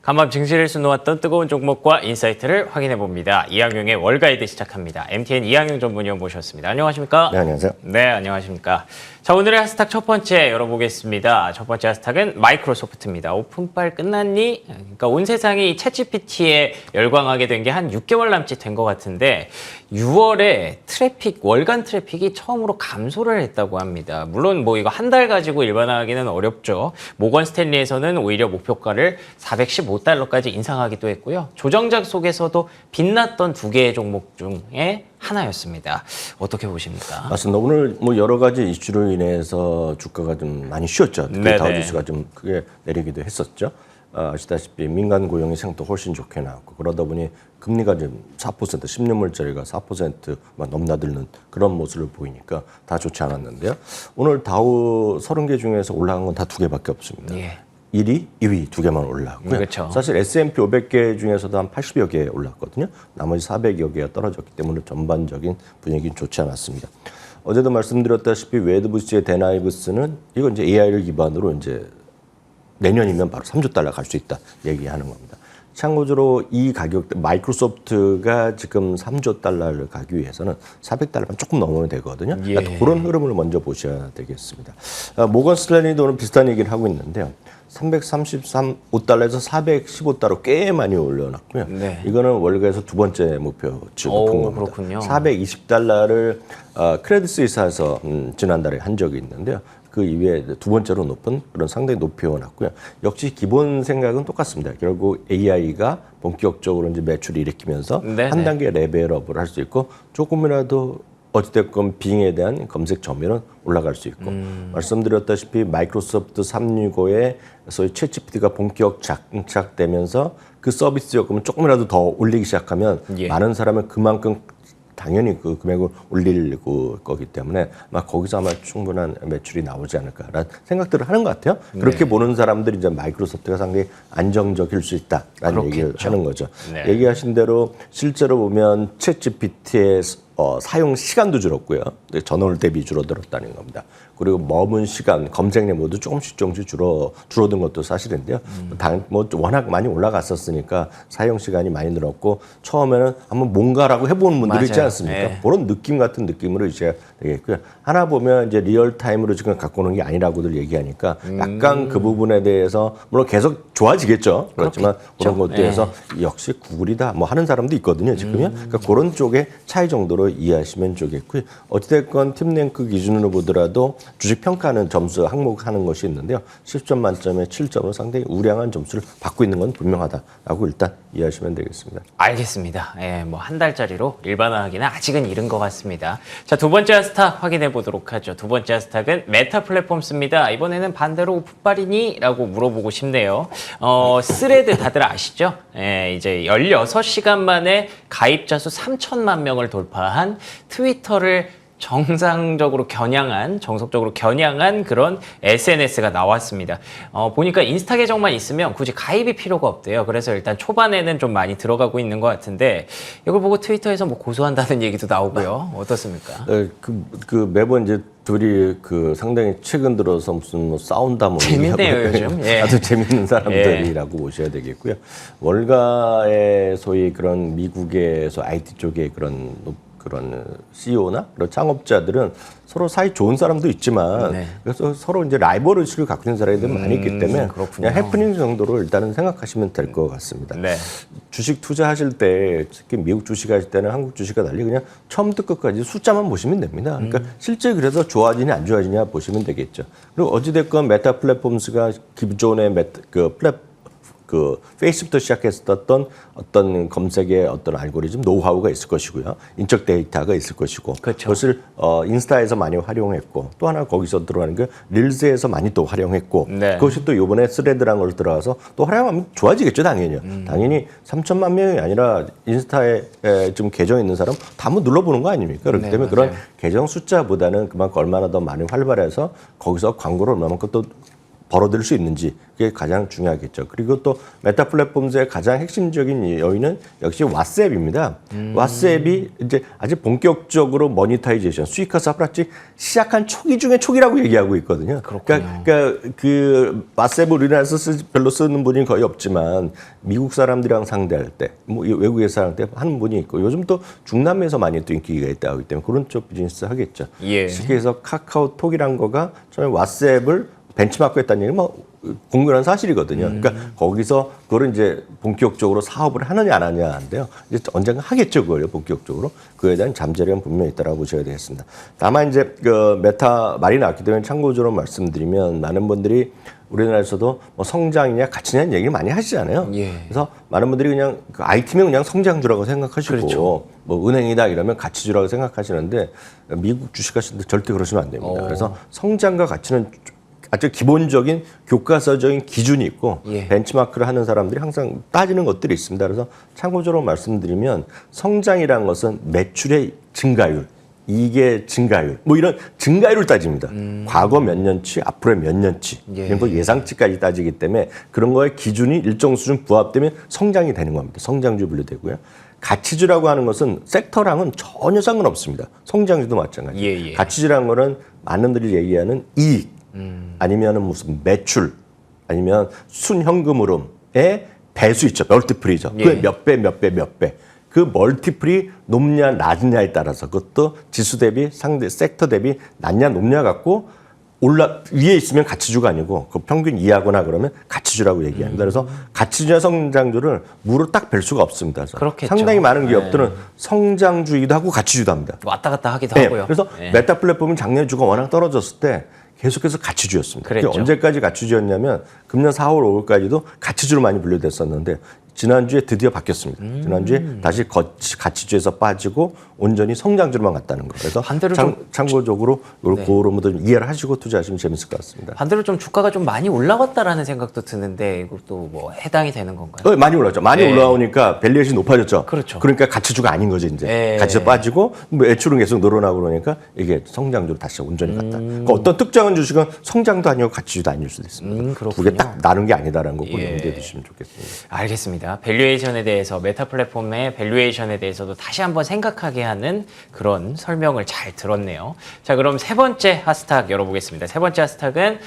간밤 증시를 놓았던 뜨거운 종목과 인사이트를 확인해봅니다. 이항용의 월가이드 시작합니다. MTN 이항용 전문위원 모셨습니다. 안녕하십니까? 네, 안녕하세요. 네, 안녕하십니까? 자, 오늘의 핫스탁 첫 번째 열어보겠습니다. 첫 번째 핫스탁은 마이크로소프트입니다. 오픈빨 끝났니? 그러니까 온 세상이 챗GPT에 열광하게 된 게 한 6개월 남짓 된 것 같은데 6월에 월간 트래픽이 처음으로 감소를 했다고 합니다. 물론 뭐 이거 한 달 가지고 일반화하기는 어렵죠. 모건 스탠리에서는 오히려 목표가를 415달러까지 인상하기도 했고요. 조정작 속에서도 빛났던 두 개의 종목 중에 하나였습니다. 어떻게 보십니까? 맞습니다. 오늘 뭐 여러 가지 이슈로 인해서 주가가 좀 많이 쉬었죠. 특히 다우지수가 좀 크게 내리기도 했었죠. 아시다시피 민간 고용이 생각보다 훨씬 좋게 나왔고 그러다 보니 금리가 좀 4%, 10년물짜리가 4%만 넘나드는 그런 모습을 보이니까 다 좋지 않았는데요. 오늘 다우 30개 중에서 올라간 건 다 두 개밖에 없습니다. 예. 1위, 2위 두 개만 올라왔고요. 그렇죠. 사실 S&P 500개 중에서도 한 80여 개 올랐거든요. 나머지 400여 개가 떨어졌기 때문에 전반적인 분위기는 좋지 않았습니다. 어제도 말씀드렸다시피 웨드부시의 데나이브스는 이거 이제 AI를 기반으로 이제 내년이면 바로 3조 달러 갈 수 있다 얘기하는 겁니다. 참고적으로 이 가격, 마이크로소프트가 지금 3조 달러를 가기 위해서는 400달러만 조금 넘으면 되거든요. 예. 그러니까 그런 흐름을 먼저 보셔야 되겠습니다. 모건 스탠리도 오늘 비슷한 얘기를 하고 있는데요. 333달러에서 415달러 꽤 많이 올려놨고요. 네. 이거는 월가에서 두 번째 목표치 높은 겁니다. 그렇군요. 420달러를 크레딧 스위스에서 지난달에 한 적이 있는데요. 그 이후에 두 번째로 높은 그런 상당히 높이 올랐고요. 역시 기본 생각은 똑같습니다. 결국 AI가 본격적으로 이제 매출을 일으키면서 네네. 한 단계 레벨업을 할 수 있고 조금이라도 어찌됐건 빙에 대한 검색 점유율은 올라갈 수 있고 말씀드렸다시피 마이크로소프트 365에 소위 챗GPT가 본격 장착되면서 그 서비스 요금을 조금이라도 더 올리기 시작하면 많은 사람은 그만큼 당연히 그 금액을 올릴 거기 때문에 아마 거기서 아마 충분한 매출이 나오지 않을까라는 생각들을 하는 것 같아요. 그렇게 보는 사람들이 이제 마이크로소프트가 상당히 안정적일 수 있다라는 얘기를 하는 거죠. 네. 얘기하신 대로 실제로 보면 챗GPT의 사용 시간도 줄었고요. 전월 대비 줄어들었다는 겁니다. 그리고 머문 시간, 검색량 모두 조금씩 줄어든 것도 사실인데요. 뭐 워낙 많이 올라갔었으니까 사용 시간이 많이 늘었고 처음에는 한번 뭔가라고 해보는 분들이 있지 않습니까? 네. 그런 느낌 같은 느낌으로 이제 되겠고요. 하나 보면 이제 리얼 타임으로 지금 갖고 오는 게 아니라고들 얘기하니까 약간 그 부분에 대해서 물론 계속 좋아지겠죠. 그렇지만 그런 것들에서 역시 구글이다 뭐 하는 사람도 있거든요. 지금요. 그러니까 그런 쪽의 차이 정도로 이해하시면 좋겠고요. 어찌됐건 팀랭크 기준으로 보더라도 주식 평가하는 점수 항목하는 것이 있는데요. 10점 만점에 7점으로 상당히 우량한 점수를 받고 있는 건 분명하다라고 일단 이해하시면 되겠습니다. 알겠습니다. 예, 뭐 한 달짜리로 일반화하기는 아직은 이른 것 같습니다. 자, 두 번째 핫스탁 확인해 보도록 하죠. 두 번째 핫스탁은 메타 플랫폼스입니다. 이번에는 반대로 오픈빨이니? 라고 물어보고 싶네요. 스레드 다들 아시죠? 예, 이제 16시간 만에 가입자 수 3천만 명을 돌파한 트위터를 정석적으로 겨냥한 그런 SNS가 나왔습니다. 보니까 인스타 계정만 있으면 굳이 가입이 필요가 없대요. 그래서 일단 초반에는 좀 많이 들어가고 있는 것 같은데 이걸 보고 트위터에서 뭐 고소한다는 얘기도 나오고요. 어떻습니까? 네, 매번 이제 둘이 상당히 최근 들어서 무슨 뭐 싸운다 뭐 재밌네요 요즘. 예. 아주 재밌는 사람들이라고 보셔야 되겠고요. 월가의 소위 그런 미국에서 IT 쪽의 그런 CEO나 그런 창업자들은 서로 사이 좋은 사람도 있지만 그래서 서로 이제 라이벌 의식을 갖고 있는 사람들이 많이 있기 때문에 그냥 해프닝 정도로 일단은 생각하시면 될 것 같습니다. 네. 주식 투자하실 때 특히 미국 주식 하실 때는 한국 주식과 달리 그냥 처음부터 끝까지 숫자만 보시면 됩니다. 그러니까 실제 그래서 좋아지냐 안 좋아지냐 보시면 되겠죠. 그리고 어찌됐건 메타 플랫폼스가 기존의 페이스부터 시작했었던 어떤 검색의 어떤 알고리즘 노하우가 있을 것이고요. 인적 데이터가 있을 것이고 그렇죠. 그것을 인스타에서 많이 활용했고 또 하나 거기서 들어가는 게 릴스에서 많이 또 활용했고 그것이 또 이번에 스레드라는 걸 들어가서 또 활용하면 좋아지겠죠. 당연히요. 당연히 3천만 명이 아니라 인스타에 지금 계정 있는 사람 다 한번 눌러보는 거 아닙니까? 그렇기 때문에 그런 계정 숫자보다는 그만큼 얼마나 더 많이 활발해서 거기서 광고를 얼마만큼 또 벌어들일 수 있는지 그게 가장 중요하겠죠. 그리고 또 메타 플랫폼즈의 가장 핵심적인 요인은 역시 왓츠앱입니다. 왓츠앱이 이제 아직 본격적으로 모니타이제이션, 수익화 사업을 시작한 초기 중에 초기라고 얘기하고 있거든요. 그러니까 그 왓츠앱을 우리나라에서 별로 쓰는 분이 거의 없지만 미국 사람들이랑 상대할 때, 뭐 외국에 사람 때 하는 분이 있고 요즘 또 중남미에서 많이 또 인기가 있다 하기 때문에 그런 쪽 비즈니스 하겠죠. 예. 쉽게 해서 카카오톡이란 거가 처음에 왓츠앱을 벤치마크 했다는 얘기는 뭐 공공연한 사실이거든요. 그러니까 거기서 그걸 이제 본격적으로 사업을 하느냐 안 하냐인데요. 이제 언젠가 하겠죠, 그걸 본격적으로. 그에 대한 잠재력은 분명히 있다라고 보셔야 되겠습니다. 다만 이제 그 메타 말이 나왔기 때문에 참고적으로 말씀드리면 많은 분들이 우리나라에서도 뭐 성장이냐 가치냐는 얘기를 많이 하시잖아요. 예. 그래서 많은 분들이 그냥 그 IT면 그냥 성장주라고 생각하시고 그렇죠. 뭐 은행이다 이러면 가치주라고 생각하시는데 미국 주식하시는데 절대 그러시면 안 됩니다. 그래서 성장과 가치는 아주 기본적인 교과서적인 기준이 있고 예. 벤치마크를 하는 사람들이 항상 따지는 것들이 있습니다. 그래서 참고적으로 말씀드리면 성장이라는 것은 매출의 증가율, 이익의 증가율, 뭐 이런 증가율을 따집니다. 과거 몇 년치, 앞으로의 몇 년치, 예. 이런 거 예상치까지 따지기 때문에 그런 거에 기준이 일정 수준 부합되면 성장이 되는 겁니다. 성장주 분류되고요. 가치주라고 하는 것은 섹터랑은 전혀 상관없습니다. 성장주도 마찬가지. 예. 가치주라는 거는 많은 분들이 얘기하는 이익, 아니면은 무슨 매출, 아니면 순현금 흐름의 배수 있죠. 멀티플이죠. 예. 그게 몇 배. 그 멀티플이 높냐 낮냐에 따라서 그것도 지수 대비 상대 섹터 대비 낮냐 높냐 갖고 위에 있으면 가치주가 아니고 그 평균 이하거나 그러면 가치주라고 얘기합니다. 그래서 가치주와 성장주를 무로 딱 뵐 수가 없습니다. 그래서 그렇겠죠. 상당히 많은 기업들은 성장주이기도 하고 가치주도 합니다. 왔다 갔다 하기도 네, 하고요. 그래서 예. 메타 플랫폼은 작년 주가 워낙 떨어졌을 때 계속해서 가치주였습니다. 그게 그랬죠. 언제까지 가치주였냐면 금년 4월, 5월까지도 가치주로 많이 분류됐었는데 지난주에 드디어 바뀌었습니다. 지난주에 다시 가치주에서 빠지고 온전히 성장주로만 갔다는 거. 그래서 반대로 참고적으로 네. 그런 것들 이해를 하시고 투자하시면 재밌을 것 같습니다. 반대로 좀 주가가 좀 많이 올라갔다라는 생각도 드는데 이것도 뭐 해당이 되는 건가요? 많이 올랐죠. 많이 네. 올라오니까 밸류에이션이 높아졌죠. 그렇죠. 그러니까 가치주가 아닌 거죠, 이제. 네. 가치가 빠지고 뭐 매출은 계속 늘어나고 그러니까 이게 성장주로 다시 온전히 갔다. 그러니까 어떤 특정한 주식은 성장도 아니고 가치주도 아닐 수도 있습니다. 두 개 그렇군요. 딱 나눈 게 아니다라는 거 꼭 예. 염두에 두시면 좋겠습니다. 알겠습니다. 밸류에이션에 대해서 메타 플랫폼의 밸류에이션에 대해서도 다시 한번 생각하게 하는 그런 설명을 잘 들었네요. 자, 그럼 세 번째 핫스탁 열어보겠습니다. 세 번째 핫스탁은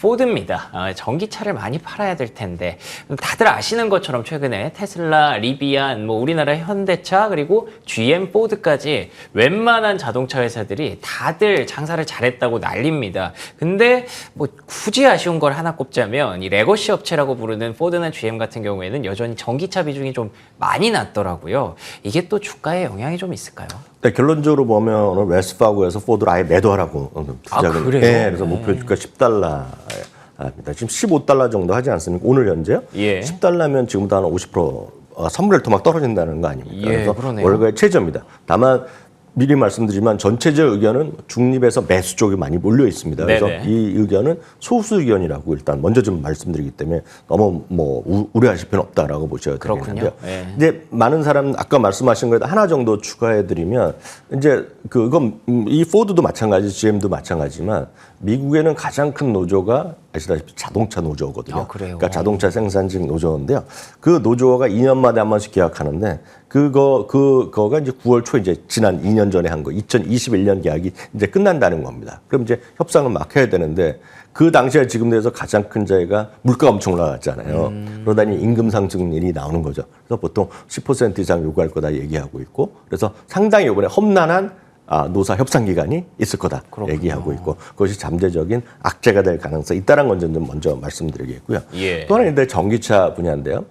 포드입니다. 전기차를 많이 팔아야 될 텐데 다들 아시는 것처럼 최근에 테슬라, 리비안, 뭐 우리나라 현대차 그리고 GM, 포드까지 웬만한 자동차 회사들이 다들 장사를 잘했다고 난립니다. 근데 뭐 굳이 아쉬운 걸 하나 꼽자면 이 레거시 업체라고 부르는 포드나 GM 같은 경우에는 여전히 전기차 비중이 좀 많이 낮더라고요. 이게 또 주가에 영향이 좀 있을까요? 네, 결론적으로 보면 오늘 웨스파고에서 포드를 아예 매도하라고 투자를. 그래요? 네, 그래서 목표 주가 10달러입니다. 지금 15달러 정도 하지 않습니까? 오늘 현재요? 예. 10달러면 지금부터 한 50% 선물을 토막 떨어진다는 거 아닙니까? 예, 그래서 그러네요. 월가의 최저입니다. 다만 미리 말씀드리지만 전체적 의견은 중립에서 매수 쪽에 많이 몰려 있습니다. 그래서 네네. 이 의견은 소수 의견이라고 일단 먼저 좀 말씀드리기 때문에 너무 뭐 우려하실 필요는 없다라고 보셔야 그렇군요. 되겠는데요. 예. 이제 많은 사람 아까 말씀하신 거에다 하나 정도 추가해드리면 이제 그건 이 포드도 마찬가지, GM도 마찬가지지만 미국에는 가장 큰 노조가 아시다시피 자동차 노조거든요. 그래요? 그러니까 자동차 생산직 노조인데요. 그 노조가 2년마다 한 번씩 계약하는데 그거가 이제 9월 초 이제 지난 2년 전에 한 거 2021년 계약이 이제 끝난다는 겁니다. 그럼 이제 협상을 막 해야 되는데 그 당시에 지금 돼서 가장 큰 자리가 물가가 엄청 올라갔잖아요. 그러다니 임금 상승률이 나오는 거죠. 그래서 보통 10% 이상 요구할 거다 얘기하고 있고 그래서 상당히 이번에 험난한 노사 협상 기간이 있을 거다 그렇군요. 얘기하고 있고 그것이 잠재적인 악재가 될 가능성이 있다는 건 좀 먼저 말씀드리겠고요. 예. 또 하나는 전기차 분야인데요.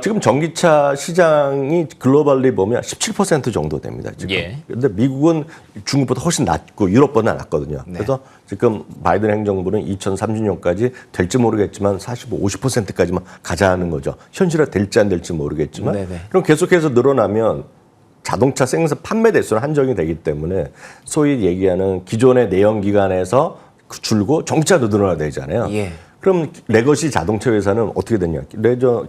지금 전기차 시장이 글로벌리 보면 17% 정도 됩니다. 지금. 예. 근데 미국은 중국보다 훨씬 낮고 유럽보다 낮거든요. 네. 그래서 지금 바이든 행정부는 2030년까지 될지 모르겠지만 45, 50%까지만 가자는 거죠. 현실화 될지 안 될지 모르겠지만 네네. 그럼 계속해서 늘어나면 자동차 생산 판매 대수는 한정이 되기 때문에 소위 얘기하는 기존의 내연 기관에서 줄고 전기차도 늘어나야 되잖아요. 예. 그럼 레거시 자동차 회사는 어떻게 됐냐?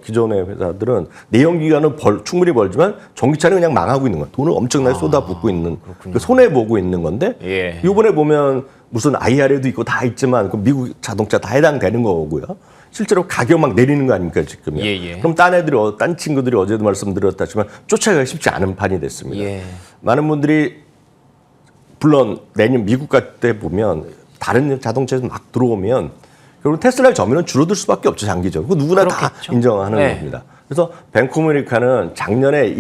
기존의 회사들은 내연기관은 충분히 벌지만 전기차는 그냥 망하고 있는 거야. 돈을 엄청나게 쏟아붓고 있는, 손해 보고 있는 건데 예. 이번에 보면 무슨 IRA도 있고 다 있지만 그 미국 자동차 다 해당되는 거고요. 실제로 가격 막 내리는 거 아닙니까 지금요? 예. 그럼 딴 친구들이 어제도 말씀드렸다지만 쫓아가기 쉽지 않은 판이 됐습니다. 예. 많은 분들이 물론 내년 미국 갈 때 보면 다른 자동차에서 막 들어오면 결국 테슬라의 점유율은 줄어들 수밖에 없죠 장기적으로. 누구나 그렇겠죠. 다 인정하는 네. 겁니다. 그래서 뱅크 오브 아메리카는 작년에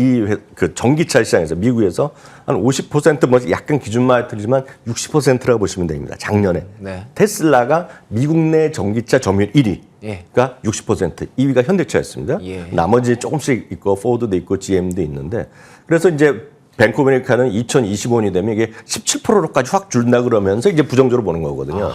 그 전기차 시장에서 미국에서 한 50% 뭐 약간 기준만 틀리지만 60%라고 보시면 됩니다. 작년에 네. 테슬라가 미국 내 전기차 점유율 1위가 예. 60%, 2위가 현대차였습니다. 예. 나머지 조금씩 있고 포드도 있고 GM도 있는데 그래서 이제 뱅크 오브 아메리카는 2025년이 되면 이게 17%로까지 확 줄다 그러면서 이제 부정적으로 보는 거거든요.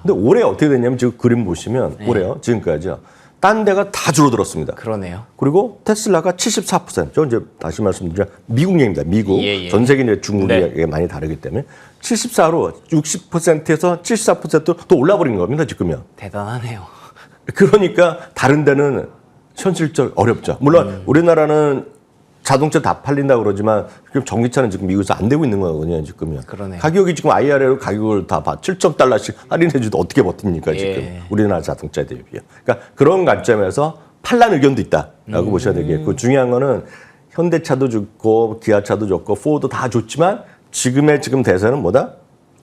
근데 올해 어떻게 됐냐면 지금 그림 보시면 올해요. 지금까지요. 딴 데가 다 줄어들었습니다. 그러네요. 그리고 테슬라가 74%. 저 이제 다시 말씀드리면 미국 얘기입니다. 미국. 예. 전 세계 이제 중국이 네. 많이 다르기 때문에 74로 60%에서 74%또 올라버린 겁니다. 지금요. 대단하네요. 그러니까 다른 데는 현실적 어렵죠. 물론 우리나라는 자동차 다 팔린다고 그러지만 지금 전기차는 지금 미국에서 안 되고 있는 거거든요. 지금요. 그러네요. 가격이 지금 IRA로 가격을 다 $7,000씩 할인해줘도 어떻게 버팁니까 지금 예. 우리나라 자동차에 대비해. 그러니까 그런 관점에서 팔란 의견도 있다라고 보셔야 되겠고 중요한 거는 현대차도 좋고 기아차도 좋고 포드 다 좋지만 지금 대세는 뭐다?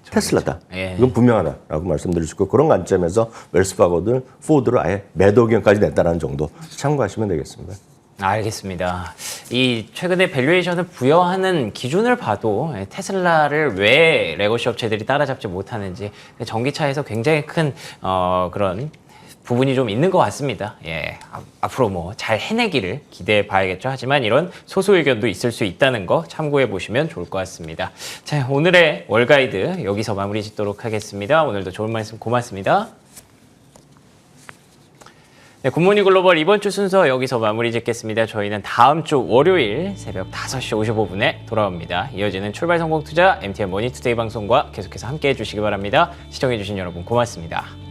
테슬라다. 예. 이건 분명하다라고 말씀드릴 수 있고 그런 관점에서 웰스파고든 포드를 아예 매도 의견까지 냈다는 정도 참고하시면 되겠습니다. 알겠습니다. 이 최근에 밸류에이션을 부여하는 기준을 봐도 테슬라를 왜 레거시 업체들이 따라잡지 못하는지 전기차에서 굉장히 큰 그런 부분이 좀 있는 것 같습니다. 예, 앞으로 뭐 잘 해내기를 기대해 봐야겠죠. 하지만 이런 소수 의견도 있을 수 있다는 거 참고해 보시면 좋을 것 같습니다. 자, 오늘의 월가이드 여기서 마무리 짓도록 하겠습니다. 오늘도 좋은 말씀 고맙습니다. 네, 굿모닝 글로벌 이번 주 순서 여기서 마무리 짓겠습니다. 저희는 다음 주 월요일 새벽 5시 55분에 돌아옵니다. 이어지는 출발 성공 투자 MTN 머니투데이 방송과 계속해서 함께 해주시기 바랍니다. 시청해주신 여러분 고맙습니다.